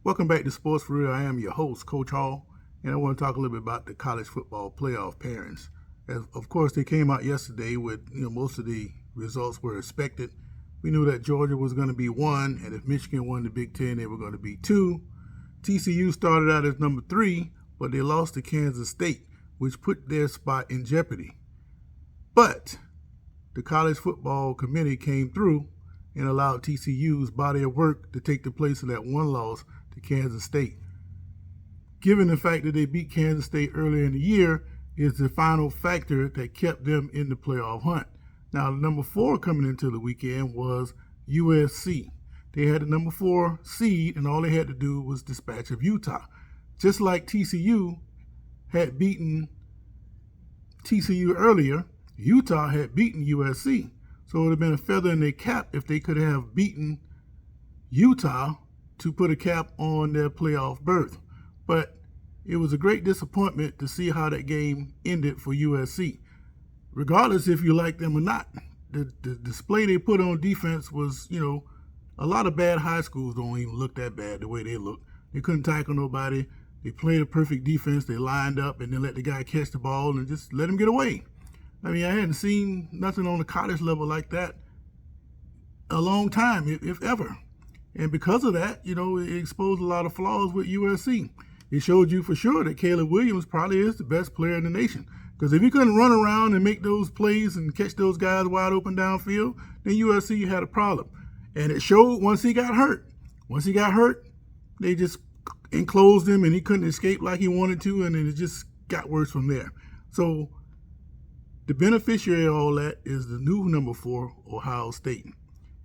Welcome back to Sports for Real. I am your host, Coach Hall, and I want to talk a little bit about the college football playoff pairings. Of course, they came out yesterday with most of the results were expected. We knew that Georgia was going to be 1, and if Michigan won the Big Ten, they were going to be 2. TCU started out as number 3, but they lost to Kansas State, which put their spot in jeopardy. But the College Football Committee came through and allowed TCU's body of work to take the place of that one loss to Kansas State. Given the fact that they beat Kansas State earlier in the year, is the final factor that kept them in the playoff hunt. Now, number 4 coming into the weekend was USC. They had the number 4 seed, and all they had to do was dispatch of Utah. Just like TCU had beaten TCU earlier, Utah had beaten USC. So it would have been a feather in their cap if they could have beaten Utah to put a cap on their playoff berth. But it was a great disappointment to see how that game ended for USC. Regardless if you like them or not, the display they put on defense was, a lot of bad high schools don't even look that bad the way they look. They couldn't tackle nobody. They played a perfect defense. They lined up and then let the guy catch the ball and just let him get away. I mean, I hadn't seen nothing on the college level like that a long time, if ever. And because of that, it exposed a lot of flaws with USC. It showed you for sure that Caleb Williams probably is the best player in the nation. Because if he couldn't run around and make those plays and catch those guys wide open downfield, then USC had a problem. And it showed once he got hurt. Once he got hurt, they just enclosed him and he couldn't escape like he wanted to, and then it just got worse from there. So the beneficiary of all that is the new number 4, Ohio State.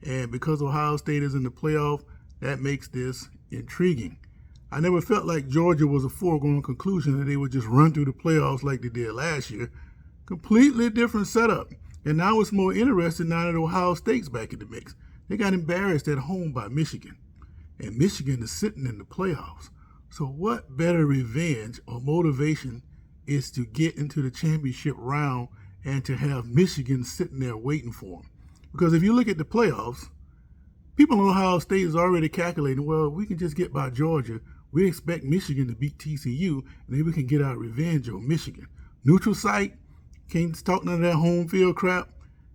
And because Ohio State is in the playoff, that makes this intriguing. I never felt like Georgia was a foregone conclusion that they would just run through the playoffs like they did last year. Completely different setup. And now it's more interesting now that Ohio State's back in the mix. They got embarrassed at home by Michigan. And Michigan is sitting in the playoffs. So what better revenge or motivation is to get into the championship round and to have Michigan sitting there waiting for them? Because if you look at the playoffs, people in Ohio State is already calculating, well, we can just get by Georgia. We expect Michigan to beat TCU, and then we can get our revenge on Michigan. Neutral site, can't talk none of that home field crap,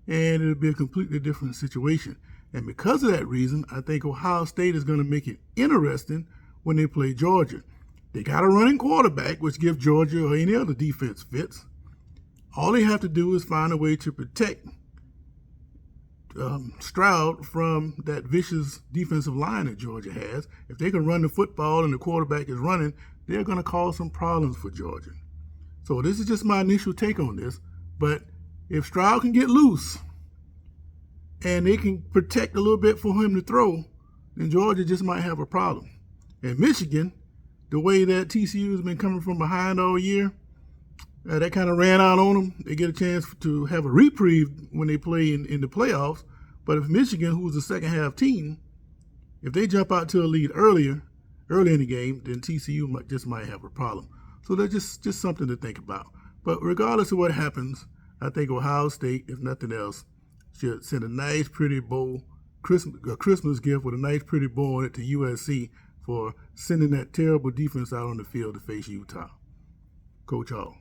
and it'll be a completely different situation. And because of that reason, I think Ohio State is going to make it interesting when they play Georgia. They got a running quarterback, which gives Georgia or any other defense fits. All they have to do is find a way to protect Stroud from that vicious defensive line that Georgia has. If they can run the football and the quarterback is running, they're going to cause some problems for Georgia. So this is just my initial take on this. But if Stroud can get loose and they can protect a little bit for him to throw, then Georgia just might have a problem. And Michigan, the way that TCU has been coming from behind all year, that kind of ran out on them. They get a chance to have a reprieve when they play in the playoffs. But if Michigan, who's the second half team, if they jump out to a lead early in the game, then TCU might have a problem. So that's just something to think about. But regardless of what happens, I think Ohio State, if nothing else, should send a nice, pretty bow, a Christmas gift with a nice, pretty bow on it to USC for sending that terrible defense out on the field to face Utah. Coach Hall.